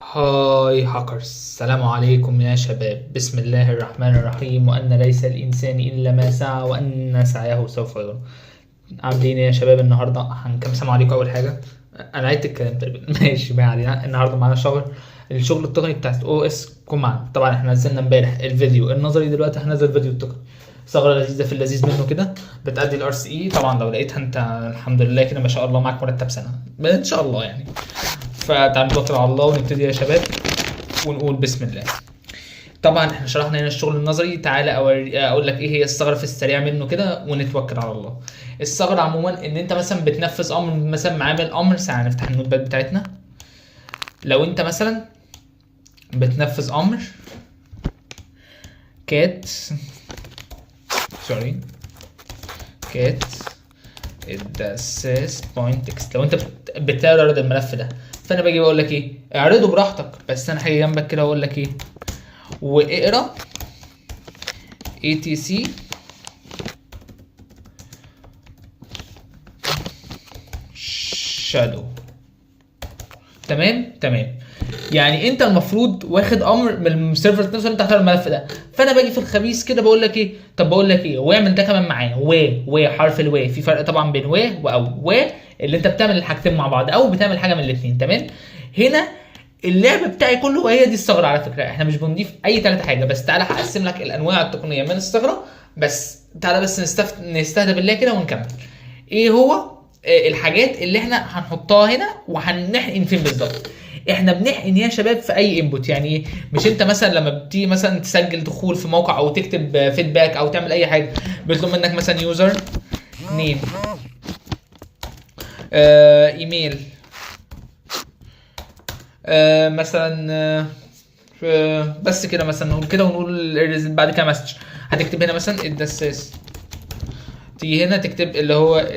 هاي هاكرز، السلام عليكم يا شباب. بسم الله الرحمن الرحيم. وأن ليس الإنسان إلا ما سعى وأن سعيه سوف يرى. عاملين إيه يا شباب؟ النهارده هنكمل. سلام عليكم. أول حاجة أنا عدت الكلام تقريبا ماشي ما علينا. النهارده معانا الشغل التقني بتاع او اس كوماند. طبعا احنا نزلنا امبارح الفيديو النظري، دلوقتي هنزل فيديو التقني. ثغرة لذيذة في اللذيذ منه كده، بتأدي الار سي اي. طبعا لو لقيتها انت الحمد لله كده ما شاء الله معاك مرتب سنة ان شاء الله يعني. فتعالوا نتوكل على الله ونبتدي يا شباب ونقول بسم الله. طبعا احنا شرحنا هنا الشغل النظري. تعالى اقول لك ايه هي الثغره في السريع منه كده ونتوكل على الله. الثغره عموما ان انت مثلا بتنفذ امر، مثلا معامل امر. ساعه نفتح النوت باد بتاعتنا. لو انت مثلا بتنفذ امر كات كات الدساس بوينت تكست. لو انت بتعرض الملف ده، فانا باجي بقول لك ايه، اعرضه براحتك، بس انا هاجي جنبك كده واقول لك ايه، واقرا etc shadow. تمام. يعني انت المفروض واخد امر من السيرفر نفسه انت هتعمل الملف ده، فانا باجي في الخبيث كده بقول لك ايه، طب بقول لك ايه، واعمل ده كمان معاه. حرف الوا، في فرق طبعا بين و اللي انت بتعمل الحاجتين مع بعض او بتعمل حاجه من الاثنين. تمام. هنا اللعب بتاعي كله، وهي دي الثغره على فكره. احنا مش بنضيف اي ثلاث حاجه، بس تعالى هقسم لك الانواع التقنيه من الثغره. بس تعالى بس نستهدى بالله كده ونكمل. ايه هو الحاجات اللي احنا هنحطها هنا وهنحقن فين بالظبط؟ احنا بنحقن يا شباب في اي انبوت. يعني مش انت مثلا لما بتيجي مثلا تسجل دخول في موقع او تكتب فيدباك او تعمل اي حاجه، بيطلب منك مثلا يوزر نيم، ايميل، مثلا بس كده مثلا نقول كده ونقول بعد كده مسج. هتكتب هنا مثلا الدساس، تيجي هنا تكتب اللي هو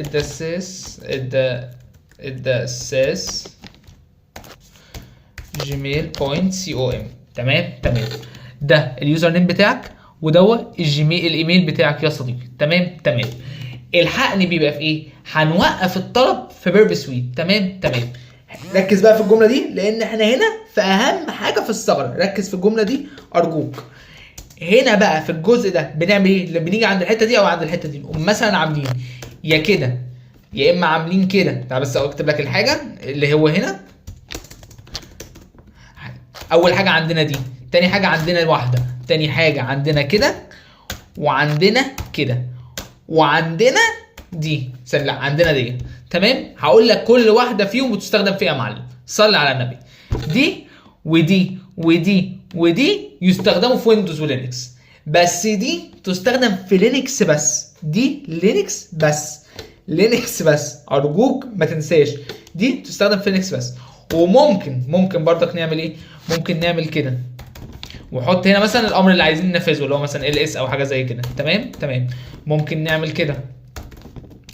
الدساس gmail.com. تمام. ده اليوزر نيم بتاعك، ودوت الايميل بتاعك يا صديقي. تمام. الحقني بيبقى في ايه؟ هنوقف الطلب في بيرب سويت. تمام. ركز بقى في الجمله دي، لان احنا هنا في اهم حاجه في الثغره. ركز في الجمله دي ارجوك. هنا بقى في الجزء ده بنعمل ايه؟ لما بنيجي عند الحته دي او عند الحته دي، نقوم مثلا عاملين يا كده يا اما عاملين كده. تعال بس اكتب لك الحاجه اللي هو هنا. اول حاجه عندنا دي، تاني حاجه عندنا واحده، تاني حاجه عندنا كده، وعندنا كده، وعندنا دي. لا، عندنا دي. تمام. هقول لك كل واحده فيهم بتستخدم فيها يا معلم. صلي على النبي. دي ودي يستخدموا في ويندوز ولينكس، بس دي تستخدم في لينكس بس. دي لينكس بس ارجوك ما تنساش، دي تستخدم في لينكس بس. وممكن برضك نعمل ايه؟ ممكن نعمل كده وحط هنا مثلا الامر اللي عايزين ننفذه، اللي هو مثلا ls او حاجه زي كده. تمام. ممكن نعمل كده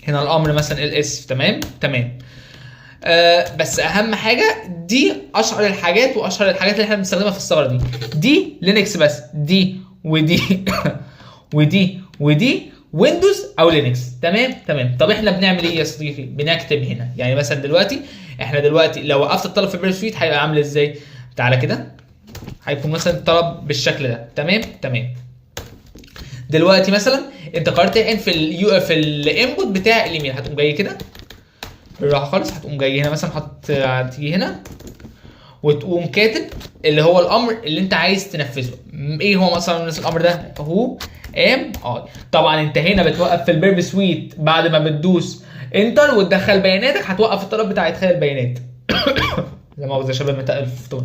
هنا الامر مثلا ls. تمام. بس اهم حاجه دي اشهر الحاجات اللي احنا بنستخدمها في الثغره دي لينكس بس. دي ودي ودي ويندوز او لينكس. تمام. طب احنا بنعمل ايه يا صديقي؟ بنكتب هنا. يعني مثلا احنا دلوقتي لو وقفت الطلب في بيرب سويت هيبقى عامل ازاي؟ تعالى كده، هيكون مثلا الطلب بالشكل ده. تمام. دلوقتي مثلا انت قررت تحقن في الانبوت بتاع الايميل. هتقوم جاي كده بالراحه خالص، هتقوم جاي هنا مثلا هتيجي هنا وتقوم كاتب اللي هو الامر اللي انت عايز تنفذه. ايه هو مثلا الامر ده؟ هو ام اي. طبعا انت هنا بتوقف في البيرب سويت بعد ما بتدوس انتر وتدخل بياناتك. هتوقف الطلب بتاع ادخال البيانات لا مؤاخذه يا شباب، متقل في الفطور.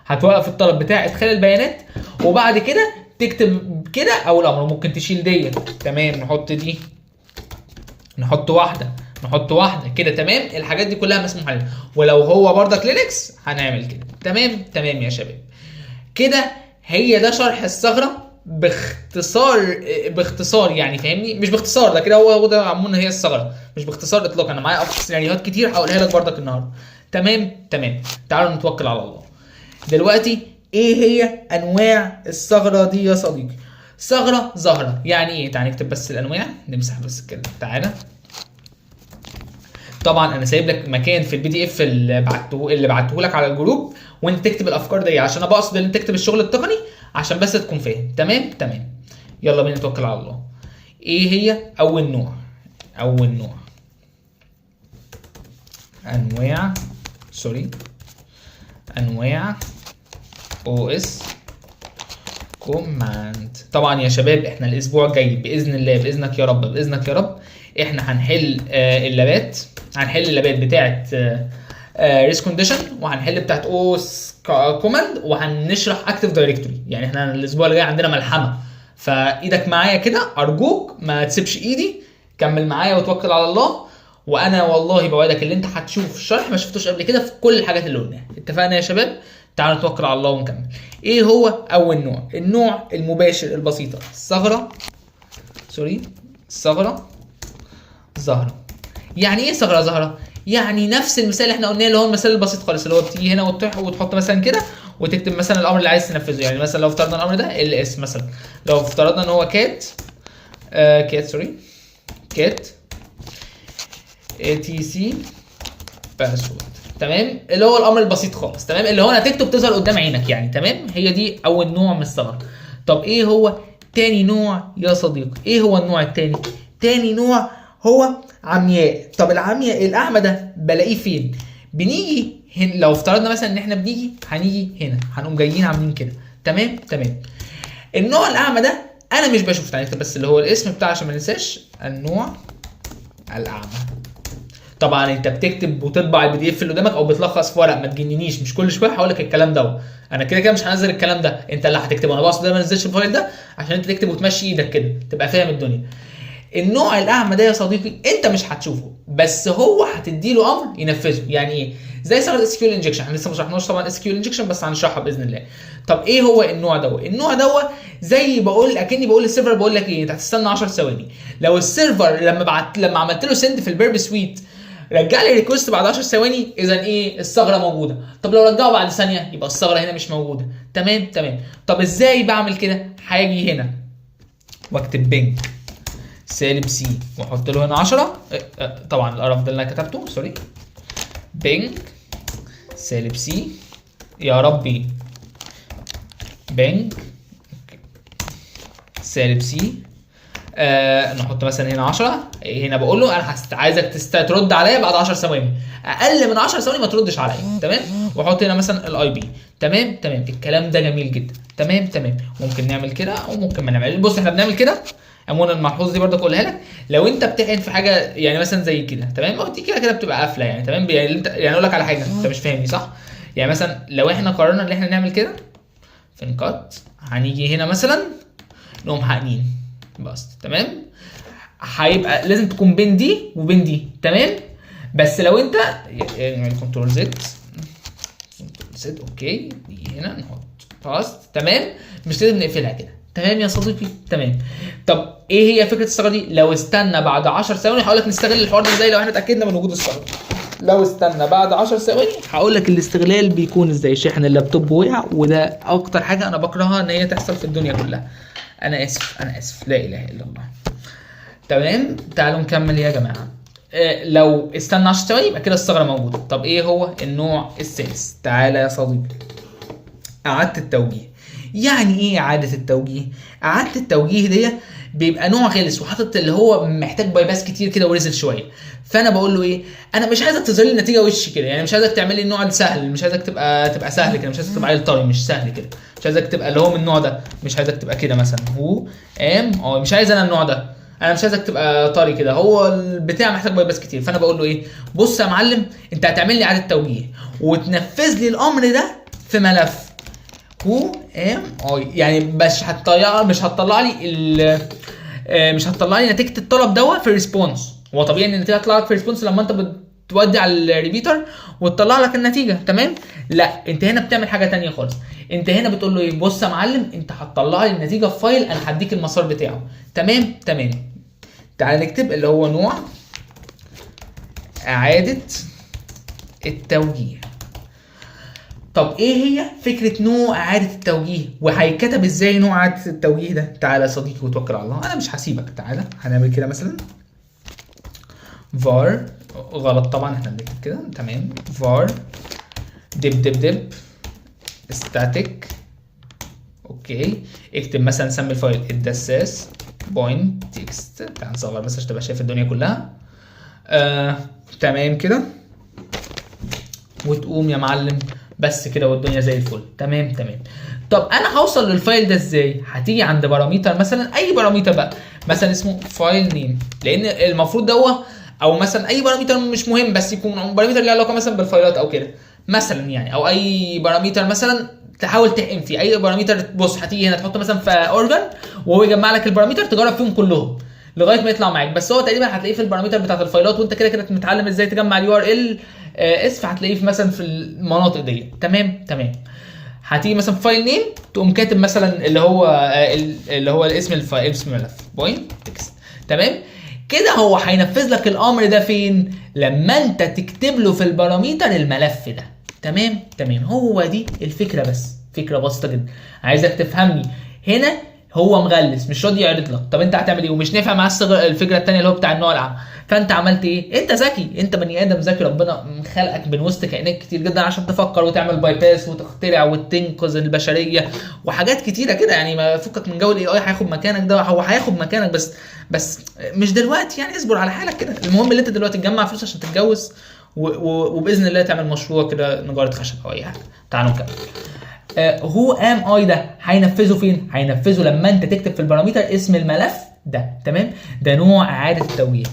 هتوقف الطلب بتاع ادخال البيانات، وبعد كده تكتب كده اول امر. ممكن تشيل دي. تمام. نحط دي، نحط واحده كده. تمام. الحاجات دي كلها مسموح عليها، ولو هو برضك لينكس هنعمل كده. تمام يا شباب. كده هي ده شرح الثغره باختصار يعني، فاهمني؟ مش باختصار ده كده، هو ده عموما هي الثغره، مش باختصار اطلاقا. انا معايا سيناريوهات كتير هقولها لك برضك النهارده. تمام. تعالوا نتوكل على الله. دلوقتي ايه هي انواع الثغره دي يا صديقي؟ ثغره ظاهره يعني ايه؟ تعال نكتب بس الانواع، نمسح بس كده. تعالى طبعا انا سايب لك مكان في البي دي اف اللي بعته لك على الجروب، وانت تكتب الافكار دي، عشان انا بقصد ان انت تكتب الشغل التقني عشان بس تكون فاهم. تمام تمام. يلا بينا نتوكل على الله. ايه هي اول نوع؟ اول نوع انواع او اس كوماند. طبعا يا شباب احنا الاسبوع الجاي باذن الله، باذنك يا رب، باذنك يا رب، احنا هنحل اللابات، هنحل اللابات بتاعه ريس كونديشن، وهنحل بتاعه او اس كوماند، وهنشرح اكتيف دايركتوري. يعني احنا الاسبوع اللي جاي عندنا ملحمه، فايدك معايا كده ارجوك ما تسيبش ايدي، كمل معايا وتوكل على الله. وانا والله بوعدك اللي انت هتشوف الشرح ما شفتوش قبل كده في كل الحاجات اللي قلناها. اتفقنا يا شباب؟ تعالوا نتوكل على الله ونكمل. ايه هو اول نوع؟ النوع المباشر البسيطه، الثغره ظاهره. يعني ايه ثغره ظاهره؟ يعني نفس المثال اللي احنا قلناه، اللي هو المثال البسيط خالص، اللي هو بتيجي هنا وتحط مثلا كده وتكتب مثلا الامر اللي عايز تنفذه. يعني مثلا لو افترضنا الامر ده ال اس مثلا، لو افترضنا ان هو كات atc باسورد. تمام، اللي هو الامر البسيط خالص. تمام، اللي هو نتيجته بتظهر قدام عينك يعني. تمام، هي دي اول نوع من الثغره. طب ايه هو تاني نوع يا صديقي؟ ايه هو النوع التاني؟ تاني نوع هو عمياء. طب العمياء الاعمى ده بلاقيه فين؟ بنيجي هنا، لو افترضنا مثلا ان احنا هنيجي هنا، هنقوم جايين عاملين كده. تمام تمام. النوع الاعمى ده انا مش بشوف، تعالى بس اللي هو الاسم بتاعه عشان ما ننساش، النوع الاعمى. طبعا انت بتكتب وتطبع البي دي اف اللي قدامك او بتلخص في ورق، ما تجننيش، مش كل شويه هقول لك الكلام ده. انا كده كده مش هنزل الكلام ده، انت اللي هتكتبه. انا بقصد ما ننزلش الفايل ده عشان انت تكتب وتمشي ايدك كده، تبقى فاهم الدنيا. النوع الاعمى ده يا صديقي انت مش هتشوفه، بس هو هتدي له امر ينفذه. يعني ايه؟ زي ثغره اس كيو ال انجكشن، احنا لسه ما شرحناش طبعا اس كيو ال انجكشن، بس هنشرحها باذن الله. طب ايه هو النوع ده؟ النوع ده زي اكني بقول للسيرفر، بقول لك ايه، انت هتستنى 10 ثواني. لو السيرفر لما عملت له سند في البيرب سويت رجع لي ريكوست بعد 10 ثواني، اذا ايه؟ الثغره موجوده. طب لو رجعه بعد ثانيه يبقى الثغره هنا مش موجوده. تمام تمام. طب ازاي بعمل كده؟ هاجي هنا واكتب بينج -c واحط له هنا 10. طبعا القرف ده اللي انا كتبته، سوري. بينج -c يا ربي، بينج -c نحط مثلا هنا 10. هنا بقول له انا عايزك ترد عليا بعد 10 ثواني، اقل من 10 ثواني ما تردش عليا. تمام، واحط هنا مثلا الاي بي. تمام تمام. الكلام ده جميل جدا. تمام تمام. ممكن نعمل كده او ممكن ما نعمل. بص احنا بنعمل كده. عموما الملحوظه دي برضه اقولها لك، لو انت بتحقن في حاجه يعني مثلا زي كده، تمام، دي كده بتبقى قافله يعني. تمام، يعني انت يعني اقول لك على حاجه انت مش فاهمني صح؟ يعني مثلا لو احنا قررنا ان احنا نعمل كده في نكات، هنيجي هنا مثلا نقوم حاقنين بس. تمام، هيبقى لازم تكون بين دي وبين دي. تمام، بس لو انت يعني كنترول زد اوكي، دي هنا نحط باست. تمام، مش لازم نقفلها كده. تمام يا صديقي. تمام. طب ايه هي فكره الثغره دي؟ لو استنى بعد 10 ثواني هقول لك نستغل الحوار ده ازاي لو احنا اتاكدنا من وجود الثغره. لو استنى بعد 10 ثواني هقول لك الاستغلال بيكون ازاي. شاحن اللابتوب وقع، وده اكتر حاجه انا بكرهها ان هي تحصل في الدنيا كلها. انا اسف لا اله الا الله. تمام، تعالوا نكمل يا جماعه. لو استنى 10 ثواني يبقى كده الثغره موجوده. طب ايه هو النوع الثالث؟ تعالى يا صديقي، اعاده التوجيه. يعني ايه اعاده التوجيه؟ اعاده التوجيه دي بيبقى نوع غلس وحاطط اللي هو محتاج باي باس كتير كده ورزل شويه. فانا بقول له ايه؟ انا مش عايزك تظهر لي النتيجه وش كده، يعني مش عايزك تعمل لي النوع السهل، مش عايزك تبقى سهل كده، مش عايزك تبقى عيل طري، مش سهل كده، مش عايزك تبقى اللي هو من النوع ده، مش عايزك تبقى كده مثلا مش عايز انا النوع ده، انا مش عايزك تبقى طري كده، هو البتاع محتاج باي باس كتير. فانا بقول له ايه؟ بص يا معلم، انت هتعمل لي اعاده توجيه وتنفذ لي الامر ده في ملف يعني مش هتطلع لي نتيجه الطلب دوت في الريسبونس. هو طبيعي ان النتيجه تطلع لك في الريسبونس لما انت بتودي على الريبيتر وتطلع لك النتيجه. تمام، لا انت هنا بتعمل حاجه تانية خالص. انت هنا بتقول له ايه؟ بص يا معلم، انت هتطلع لي النتيجه في فايل، انا هديك المسار بتاعه. تمام تمام. تعال نكتب اللي هو نوع اعاده التوجيه. طب ايه هي فكره نوع اعاده التوجيه؟ وهيتكتب ازاي نوع اعاده التوجيه ده؟ تعالى يا صديقي وتوكل على الله، انا مش هسيبك. تعالى هنعمل كده مثلا var، غلط طبعا احنا بنكتب كده. تمام، var دب static. اوكي اكتب مثلا، سمي الفايل الدساس بوينت تكست. تعال نصغر بس عشان تبقى شايف الدنيا كلها. تمام كده، وتقوم يا معلم بس كده والدنيا زي الفل. تمام. طب انا هوصل للفايل ده ازاي؟ هتيجي عند باراميتر مثلا، اي باراميتر بقى، مثلا اسمه فايل نيم، لان المفروض ده او مثلا اي باراميتر مش مهم، بس يكون باراميتر له علاقه مثلا بالفايلات او كده مثلا يعني، او اي باراميتر مثلا تحاول تحقن فيه. اي باراميتر، بص هتيجي هنا تحط مثلا في اورجن وهو يجمع لك الباراميتر، تجرب فيهم كلهم لغايه ما يطلع معاك. بس هو تقريبا هتلاقيه في الباراميتر بتاعت الفايلات، وانت كده كده متعلم ازاي تجمع اليو ار ال اس، فهتلاقيه في مثلا في المناطق دي. تمام. هتيجي مثلا في فايل نيم، تقوم كاتب مثلا اللي هو الاسم الفايل، اسم الملف بوينت تكست. تمام كده. هو هينفذ لك الامر ده فين؟ لما انت تكتب له في الباراميتر الملف ده. تمام. هو دي الفكره، بس فكره بسيطه جدا، عايزك تفهمني. هنا هو مغلس مش راضي يعرض لك، طب انت هتعمل ايه؟ ومش نافع مع الفكره الثانيه اللي هو بتاع النوع العام. فانت عملت ايه؟ انت ذكي، انت بني ادم ذكي، ربنا خلقك من وسط كائنات كتير جدا عشان تفكر وتعمل باي باس وتخترع وتنقذ البشريه وحاجات كتيره كده يعني. ما فكك من جو الاي اي هياخد مكانك، ده هو هياخد مكانك بس مش دلوقتي يعني، اصبر على حالك كده. المهم اللي انت دلوقتي تجمع فلوس عشان تتجوز وباذن الله تعمل مشروع كده، نجاره خشب او اي حاجه. تعالوا نكمل. هو ام اي ده هينفذه فين؟ هينفذه لما انت تكتب في الباراميتر اسم الملف ده. تمام. ده نوع اعاده التوجيه.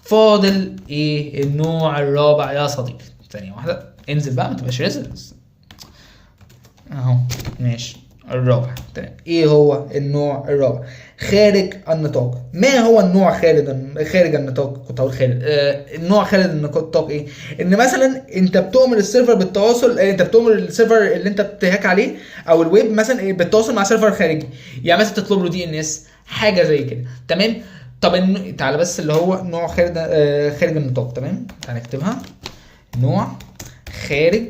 فاضل ايه؟ النوع الرابع يا صديقي. ثانيه واحده، انزل بقى ما تبقاش ريزلز اهو. ماشي، الرابع. تمام. ايه هو النوع الرابع؟ خارج النطاق. ما هو النوع خارج النطاق؟ كنت هقول خارج. النوع خارج النطاق ايه؟ ان مثلا انت بتؤمر السيرفر بالتواصل، انت بتؤمر السيرفر اللي انت بتهاك عليه او الويب مثلا بالتواصل مع سيرفر خارجي، يعني مثلا تطلب له دي ان اس، حاجه زي كده. تمام. طب تعالى بس اللي هو نوع خارج النطاق. تمام. تعالى نكتبها، نوع خارج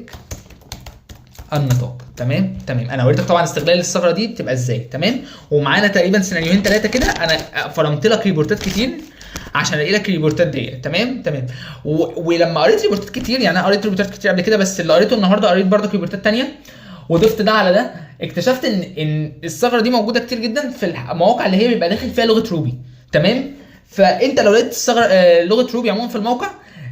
النطاق. تمام. انا وريتك طبعا استغلال الثغره دي بتبقى ازاي. تمام. ومعانا تقريبا سيناريوهين 3 كده، انا فرمت لك ريبورتات كتير عشان الاقي لك الريبورتات دي. تمام. ولما قريت ريبورتات كتير، يعني انا قريت ريبورتات كتير قبل كده، بس اللي قريته النهارده قريت برضك ريبورتات تانية وضفت ده على ده، اكتشفت ان الثغره دي موجوده كتير جدا في المواقع اللي هي بيبقى داخل فيها لغه روبي. تمام. فانت لو لقيت الثغره لغه روبي عموما في الموقع،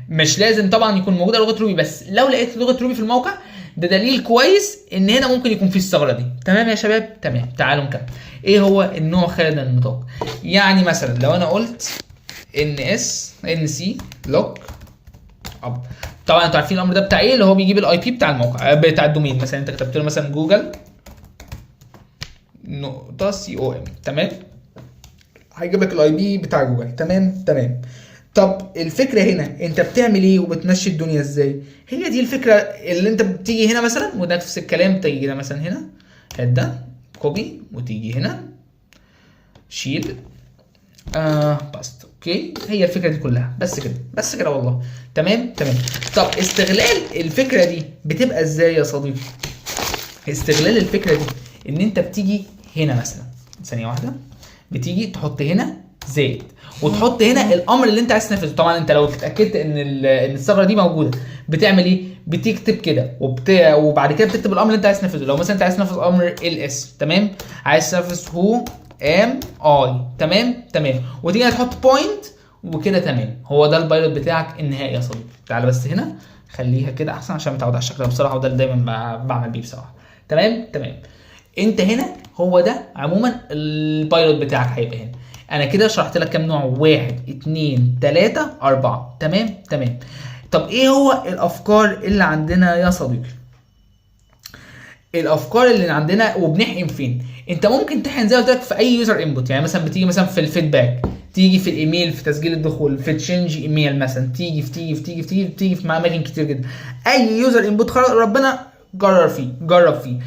مش لازم طبعا يكون موجوده لغه روبي، بس لو لقيت لغه روبي في الموقع ده دليل كويس ان هنا ممكن يكون في الثغره دي. تمام يا شباب. تمام. تعالوا نكمل. ايه هو النوع خارج النطاق؟ يعني مثلا لو انا قلت ان سي لوك اب، طبعا انتوا عارفين الامر ده بتاع ايه، اللي هو بيجيب الاي بي بتاع الموقع بتاع الدومين. مثلا انت كتبت له مثلا جوجل نقطه سي او ام، تمام، هيجيب لك الاي بي بتاع جوجل. تمام. طب الفكره هنا انت بتعمل ايه وبتمشي الدنيا ازاي؟ هي دي الفكره اللي انت بتيجي هنا مثلا، وده نفس الكلام تيجي هنا مثلا، هنا هات ده كوبي وتيجي هنا شيل باست. اوكي، هي الفكره دي كلها، بس كده والله. تمام. طب استغلال الفكره دي بتبقى ازاي يا صديقي؟ استغلال الفكره دي ان انت بتيجي هنا مثلا، ثانيه واحده، بتيجي تحط هنا زائد وتحط هنا الامر اللي انت عايز تنفذه. طبعا انت لو اتاكدت ان الثغره دي موجوده، بتعمل ايه؟ بتكتب كده وبعد كده بتكتب الامر اللي انت عايز تنفذه. لو مثلا انت عايز تنفذ امر ال اس، تمام، عايز تنفذ هو ام اي، تمام، وتيجي تحط بوينت وكده. تمام. هو ده البايلوت بتاعك النهائي يا صديقي. تعالى بس هنا خليها كده احسن عشان متعود على الشكل ده بصراحه، وده اللي دايما بعمل بيه بصراحه. تمام. انت هنا هو ده عموما البايلوت بتاعك هيبقى هنا. انا كده شرحت لك كام نوع، 1 2 3 4. تمام. طب ايه هو الافكار اللي عندنا يا صديقي؟ الافكار اللي عندنا وبنحقن فين؟ انت ممكن تحقن زي ما قلت لك في اي يوزر انبوت، يعني مثلا بتيجي مثلا في الفيدباك، تيجي في الايميل في تسجيل الدخول، في تشينج ايميل مثلا، تيجي في اماكن كتير جدا. اي يوزر انبوت خلاص ربنا جرب فيه.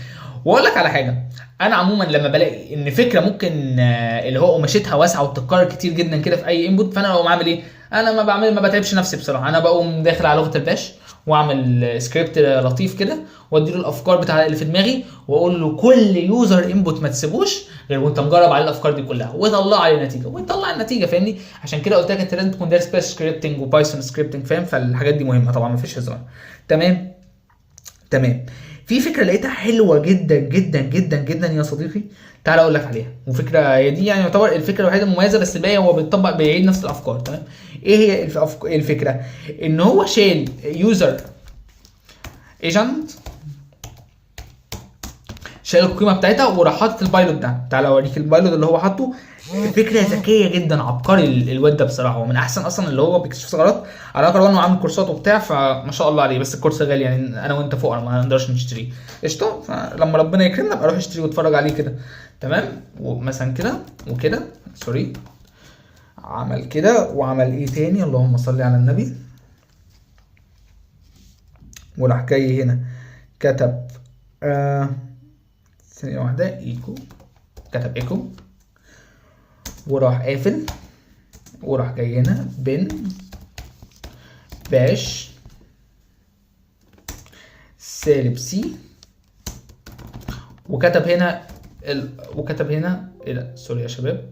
واقول لك على حاجه، انا عموما لما بلاقي ان فكره ممكن اللي هو قماشتها واسعه وبتتكرر كتير جدا كده في اي انبوت، فانا بقوم عامل ايه؟ انا ما بتعبش نفسي بصراحه، انا بقوم داخل على لغه الباش واعمل سكريبت لطيف كده وادي له الافكار بتاع اللي في دماغي، واقول له كل يوزر انبوت ما تسيبوش غير وانت مجرب عليه الافكار دي كلها وطلع لي نتيجه ويطلع النتيجه. فاهمني؟ عشان كده قلت لك انت لازم تكون دارس باش سكريبتنج وبايثون سكريبتنج، فاهم؟ فالحاجات دي مهمه طبعا، مفيش هزار. تمام. في فكره لقيتها حلوه جدا جدا جدا جدا يا صديقي، تعال اقول لك عليها. وفكره هي دي يعني يعتبر الفكره الوحيده المميزه، بس الباقي هو بيطبق بيعيد نفس الافكار. تمام. ايه هي الفكره؟ ان هو شال يوزر ايجنت، شال القيمه بتاعتها وراح حاطط البايلوت ده. تعال اوريك البايلوت اللي هو حاطه. فكره ذكيه جدا، عبقري الواد ده بصراحه. هو من احسن اصلا اللي هو بيكتشف ثغرات على الاقل، انه عامل كورسات وبتاع، فما شاء الله عليه. بس الكورس غالي يعني، انا وانت فقراء ما نقدرش نشتريه. قشطه. فلما ربنا يكرمنا ابقى اروح اشتريه واتفرج عليه كده. تمام. ومثلا كده وكده، سوري، عمل كده وعمل ايه تاني؟ اللهم صل على النبي. وراح جاي هنا كتب ثانيه واحده، ايكو، كتب ايكو وراح قافل، وراح جاي هنا بن باش سالب سي، وكتب هنا وكتب هنا ايه ده؟ سوري يا شباب،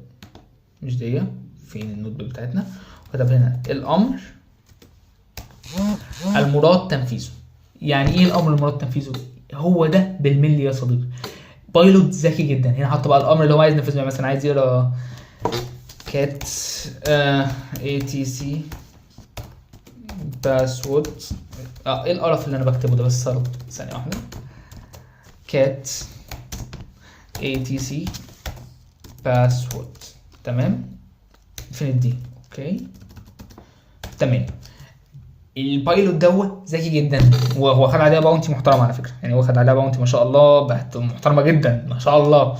مش دي، فين النوت بوك بتاعتنا؟ وكتب هنا الامر المراد تنفيذه. يعني ايه الامر المراد تنفيذه؟ هو ده بالملي يا صديقي. بايلوت ذكي جدا. هنا حط بقى الامر اللي هو عايز ينفذه، مثلا عايز يقرا كات ATC باسورد. ايه القرف اللي انا بكتبه ده؟ بس صرت ثانيه واحده. كات ATC باسورد. تمام. فين الدي؟ اوكي تمام. البايلوت دوت ذكي جدا، وهو خد عليها باونتي محترمه على فكره. يعني هو خد عليها باونتي ما شاء الله، بقت محترمه جدا ما شاء الله.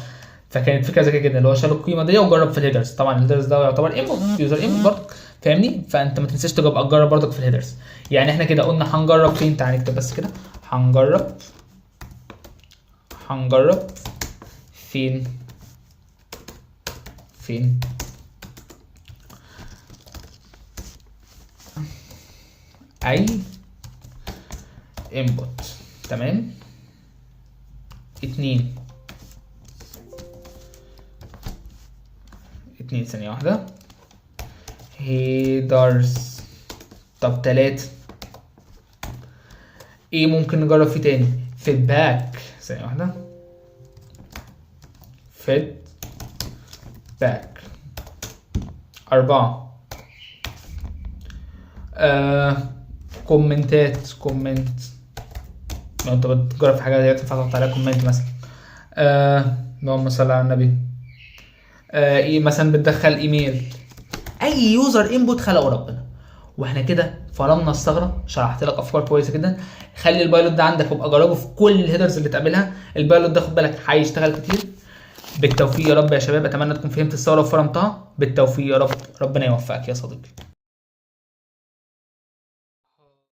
فكانت فكره ذكيه جدا اللي هو شال القيمه دي وجرب في الهيدرز. طبعا الهيدرز ده يعتبر انبوت، يوزر انبوت برضه، فاهمني؟ فانت ما تنساش تجرب برضك في الهيدرز. يعني احنا كده قلنا هنجرب فين؟ تعالى نكتب بس كده. هنجرب فين اي انبوت. تمام. 2 ثانية واحدة. هيدرز. طب 3 ايه ممكن نجرب فيه تاني؟ فيدباك. ثانية واحدة. فيدباك. 4 كومنتات. كومنت، لو انت بتجرب في حاجة ديت تحط عليها كومنت مثلا. اللهم صل على النبي. ايه مثلا بتدخل ايميل. اي يوزر انبوت خلقه ربنا. واحنا كده فرمنا الثغره، شرحت لك افكار كويسه جدا. خلي البايلوت ده عندك وابقى جربه في كل الهيدرز اللي تقابلها. البايلوت ده خد بالك هيشتغل كتير. بالتوفيق يا رب يا شباب. اتمنى تكون فهمت الثغره وفرمتها. بالتوفيق يا رب، ربنا يوفقك يا صديقي.